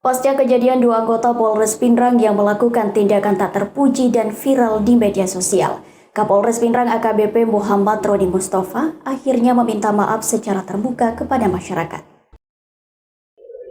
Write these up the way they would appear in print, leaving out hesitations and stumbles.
Pasca kejadian dua anggota Polres Pindrang yang melakukan tindakan tak terpuji dan viral di media sosial, Kapolres Pindrang AKBP Muhammad Roni Mustafa akhirnya meminta maaf secara terbuka kepada masyarakat.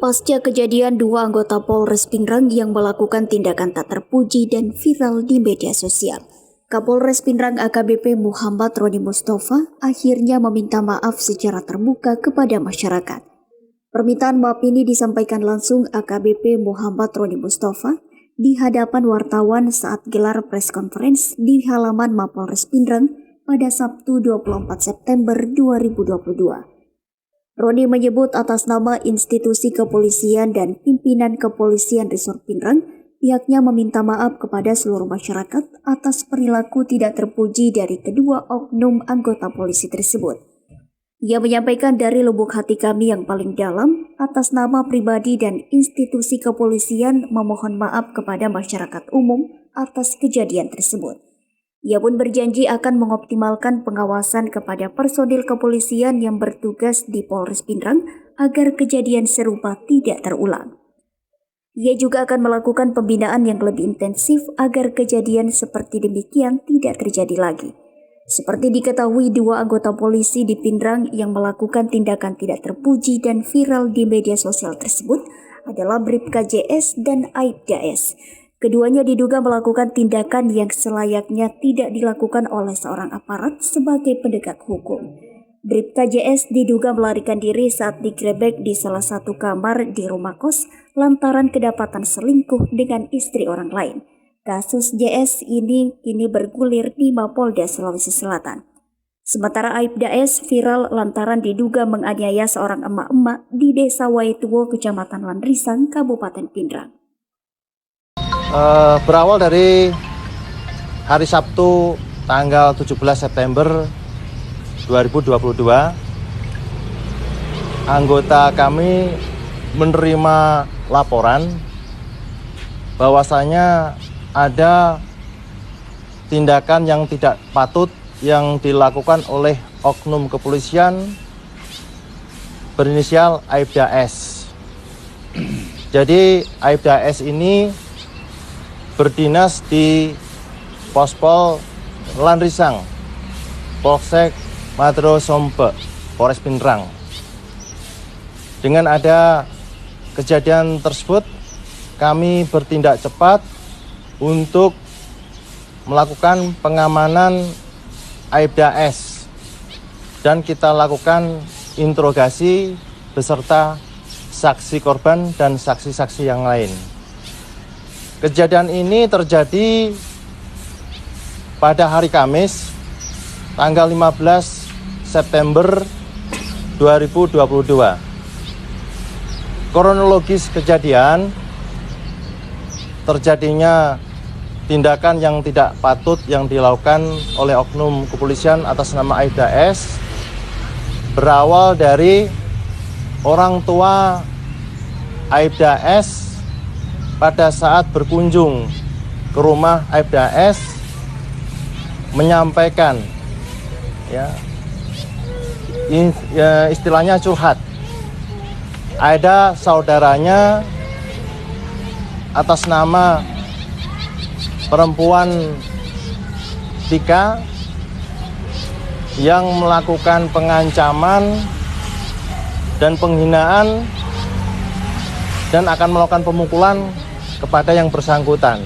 Pasca kejadian dua anggota Polres Pindrang yang melakukan tindakan tak terpuji dan viral di media sosial, Kapolres Pindrang AKBP Muhammad Roni Mustafa akhirnya meminta maaf secara terbuka kepada masyarakat. Permintaan maaf ini disampaikan langsung AKBP Muhammad Roni Mustafa di hadapan wartawan saat gelar press conference di halaman Mapolres Pindrang pada Sabtu 24 September 2022. Roni menyebut atas nama institusi kepolisian dan pimpinan kepolisian Resort Pindrang, pihaknya meminta maaf kepada seluruh masyarakat atas perilaku tidak terpuji dari kedua oknum anggota polisi tersebut. Ia menyampaikan dari lubuk hati kami yang paling dalam, atas nama pribadi dan institusi kepolisian memohon maaf kepada masyarakat umum atas kejadian tersebut. Ia pun berjanji akan mengoptimalkan pengawasan kepada personil kepolisian yang bertugas di Polres Pindrang agar kejadian serupa tidak terulang. Ia juga akan melakukan pembinaan yang lebih intensif agar kejadian seperti demikian tidak terjadi lagi. Seperti diketahui, dua anggota polisi di Pindrang yang melakukan tindakan tidak terpuji dan viral di media sosial tersebut adalah Bribka JS dan Aibda S. Keduanya diduga melakukan tindakan yang selayaknya tidak dilakukan oleh seorang aparat sebagai penegak hukum. Bribka JS diduga melarikan diri saat digerebek di salah satu kamar di rumah kos lantaran kedapatan selingkuh dengan istri orang lain. Kasus JS ini kini bergulir di Mapolda Sulawesi Selatan. Sementara Aibda S viral lantaran diduga menganiaya seorang emak-emak di Desa Waituwo, Kecamatan Landrisang, Kabupaten Pindrang. Berawal dari hari Sabtu tanggal 17 September 2022, anggota kami menerima laporan bahwasanya ada tindakan yang tidak patut yang dilakukan oleh oknum kepolisian berinisial Aibda S. Jadi Aibda S ini berdinas di Pospol Landrisang, Polsek Madro Sompe, Polres Pindrang. Dengan ada kejadian tersebut, kami bertindak cepat untuk melakukan pengamanan Aibda S dan kita lakukan interogasi beserta saksi korban dan saksi-saksi yang lain. Kejadian ini terjadi pada hari Kamis tanggal 15 September 2022. Kronologis kejadian terjadinya tindakan yang tidak patut yang dilakukan oleh oknum kepolisian atas nama Aibda S berawal dari orang tua Aibda S pada saat berkunjung ke rumah Aibda S menyampaikan istilahnya curhat. Ada saudaranya atas nama perempuan Tika yang melakukan pengancaman dan penghinaan dan akan melakukan pemukulan kepada yang bersangkutan.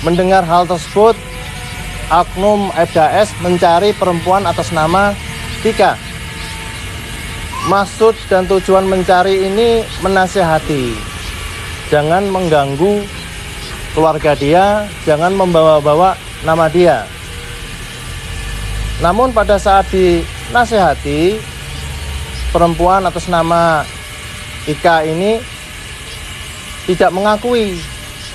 Mendengar hal tersebut, oknum Aibda S mencari perempuan atas nama Tika. Maksud dan tujuan mencari ini menasihati, jangan mengganggu keluarga dia, jangan membawa-bawa nama dia. Namun pada saat dinasihati, perempuan atas nama Ika ini tidak mengakui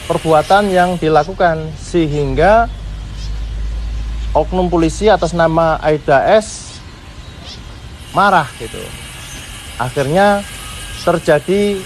perbuatan yang dilakukan, sehingga oknum polisi atas nama Aibda S marah gitu. Akhirnya terjadi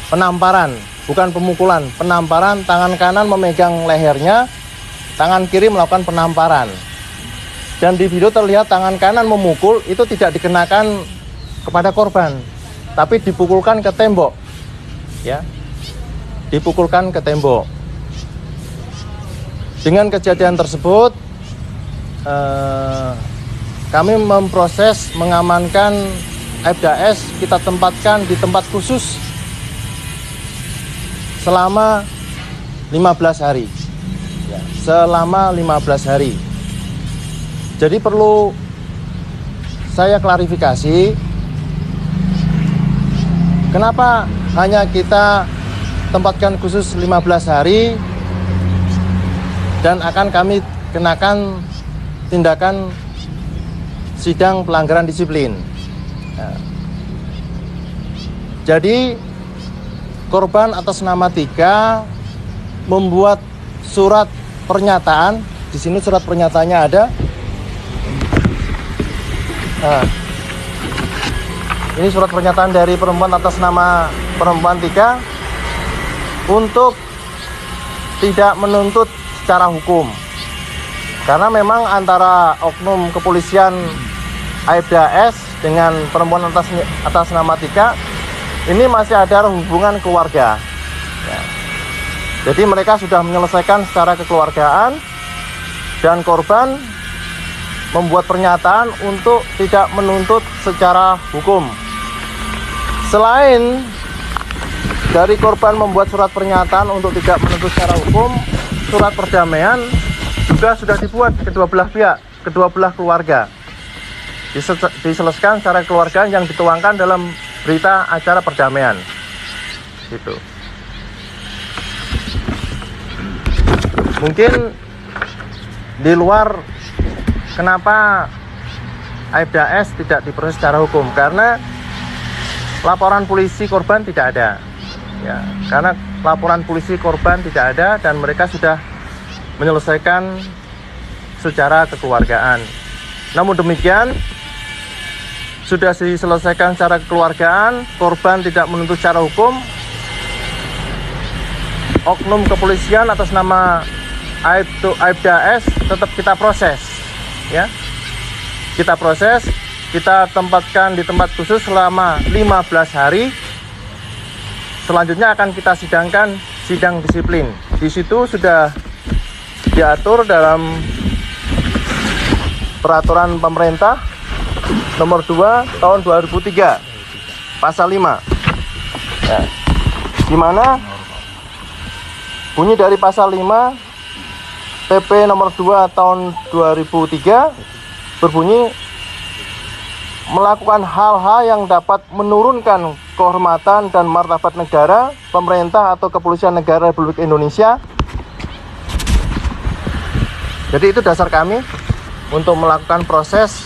penamparan, bukan pemukulan, penamparan. Tangan kanan memegang lehernya, tangan kiri melakukan penamparan. Dan di video terlihat tangan kanan memukul itu tidak dikenakan kepada korban, tapi dipukulkan ke tembok, ya, dipukulkan ke tembok. Dengan kejadian tersebut, kami memproses, mengamankan Aibda S, kita tempatkan di tempat khusus selama 15 hari, ya, selama 15 hari. Jadi perlu saya klarifikasi, kenapa hanya kita tempatkan khusus 15 hari dan akan kami kenakan tindakan sidang pelanggaran disiplin. Nah, jadi korban atas nama 3 membuat surat pernyataan. Di sini surat pernyataannya ada. Nah, ini surat pernyataan dari perempuan atas nama perempuan 3 untuk tidak menuntut secara hukum. Karena memang antara oknum kepolisian Aibda S dengan perempuan atas nama 3 ini masih ada hubungan keluarga. Ya. Jadi mereka sudah menyelesaikan secara kekeluargaan dan korban membuat pernyataan untuk tidak menuntut secara hukum. Selain dari korban membuat surat pernyataan untuk tidak menuntut secara hukum, surat perdamaian juga sudah dibuat kedua belah pihak, kedua belah keluarga. Diselesaikan secara keluargaan yang dituangkan dalam berita acara perdamaian. Gitu. Mungkin di luar kenapa Aibda S tidak diproses secara hukum, karena laporan polisi korban tidak ada. Ya, karena laporan polisi korban tidak ada dan mereka sudah menyelesaikan secara kekeluargaan. Namun demikian, sudah diselesaikan secara kekeluargaan, korban tidak menuntut secara hukum, oknum kepolisian atas nama Aibda S tetap kita proses, ya. Kita proses, kita tempatkan di tempat khusus selama 15 hari. Selanjutnya akan kita sidangkan sidang disiplin. Di situ sudah diatur dalam peraturan pemerintah nomor 2 tahun 2003 pasal 5. Ya. Di mana bunyi dari pasal 5 PP nomor 2 tahun 2003 berbunyi melakukan hal-hal yang dapat menurunkan kehormatan dan martabat negara, pemerintah atau kepolisian negara Republik Indonesia. Jadi itu dasar kami untuk melakukan proses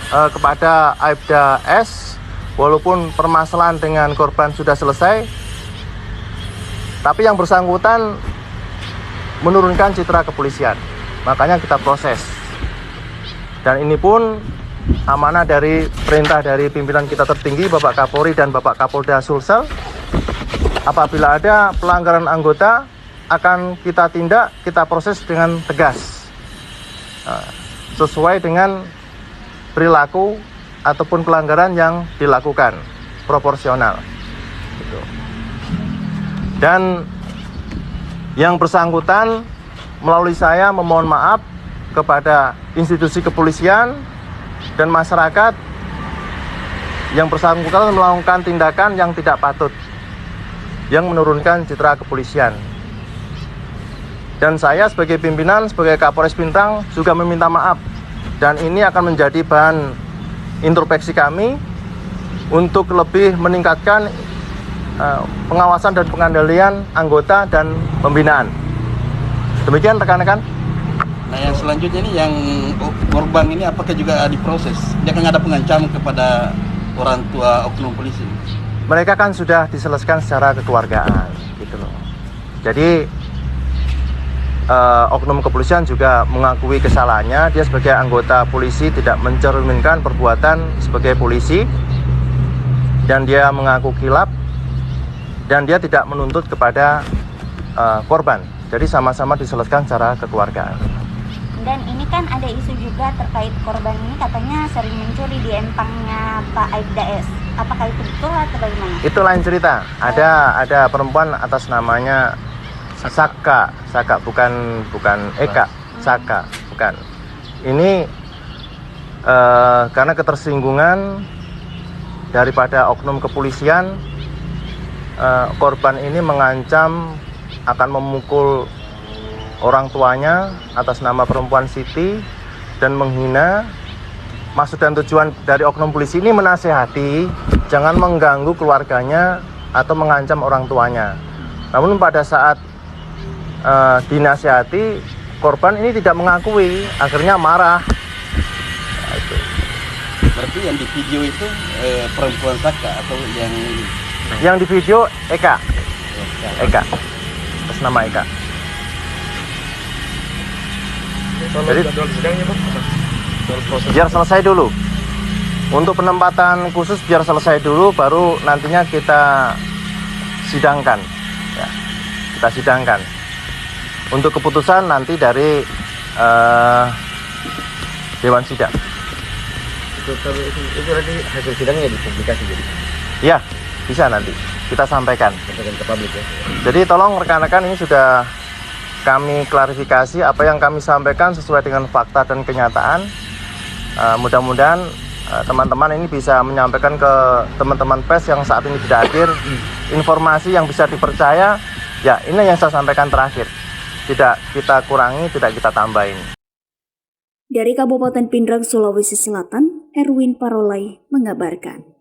kepada Aibda S, walaupun permasalahan dengan korban sudah selesai, tapi yang bersangkutan menurunkan citra kepolisian, makanya kita proses. Dan ini pun amanah dari perintah dari pimpinan kita tertinggi Bapak Kapolri dan Bapak Kapolda Sulsel. Apabila ada pelanggaran anggota akan kita tindak, kita proses dengan tegas, sesuai dengan perilaku ataupun pelanggaran yang dilakukan, proporsional gitu. Dan yang bersangkutan melalui saya memohon maaf kepada institusi kepolisian dan masyarakat yang bersangkutan melakukan tindakan yang tidak patut, yang menurunkan citra kepolisian. Dan saya sebagai pimpinan, sebagai Kapolres Pindrang juga meminta maaf. Dan ini akan menjadi bahan introspeksi kami untuk lebih meningkatkan pengawasan dan pengendalian anggota dan pembinaan. Demikian rekan-rekan. Nah, yang selanjutnya ini yang korban ini apakah juga diproses? Dia kan ada pengancaman kepada orang tua oknum polisi? Mereka kan sudah diselesaikan secara kekeluargaan, gitu loh. Jadi oknum kepolisian juga mengakui kesalahannya. Dia sebagai anggota polisi tidak mencerminkan perbuatan sebagai polisi, dan dia mengaku khilaf, dan dia tidak menuntut kepada korban. Jadi sama-sama diselesaikan secara kekeluargaan. Dan ini kan ada isu juga terkait korban ini katanya sering mencuri di empangnya Pak Aibda S. apakah itu betul atau bagaimana? Itu lain cerita. Ada perempuan atas namanya Saka, bukan Eka, Saka, bukan. Ini karena ketersinggungan daripada oknum kepolisian, korban ini mengancam akan memukul orang tuanya atas nama perempuan Siti dan menghina. Maksud dan tujuan dari oknum polisi ini menasehati jangan mengganggu keluarganya atau mengancam orang tuanya. Namun pada saat dinasehati, korban ini tidak mengakui, akhirnya marah. Nah, itu. Berarti yang di video itu perempuan Saka atau Yang di video Eka, atas nama Eka. Jadi biar selesai dulu. Untuk penempatan khusus biar selesai dulu, baru nantinya kita sidangkan. Ya, kita sidangkan. Untuk keputusan nanti dari Dewan Sidang. Itu nanti hasil sidangnya dipublikasi jadi? Ya, bisa nanti kita sampaikan Ke publik ya? Jadi tolong rekan-rekan, ini sudah kami klarifikasi apa yang kami sampaikan sesuai dengan fakta dan kenyataan. Mudah-mudahan teman-teman ini bisa menyampaikan ke teman-teman pers yang saat ini tidak hadir informasi yang bisa dipercaya. Ya, ini yang saya sampaikan terakhir. Tidak kita kurangi, tidak kita tambahin. Dari Kabupaten Pindrang, Sulawesi Selatan, Erwin Parolai mengabarkan.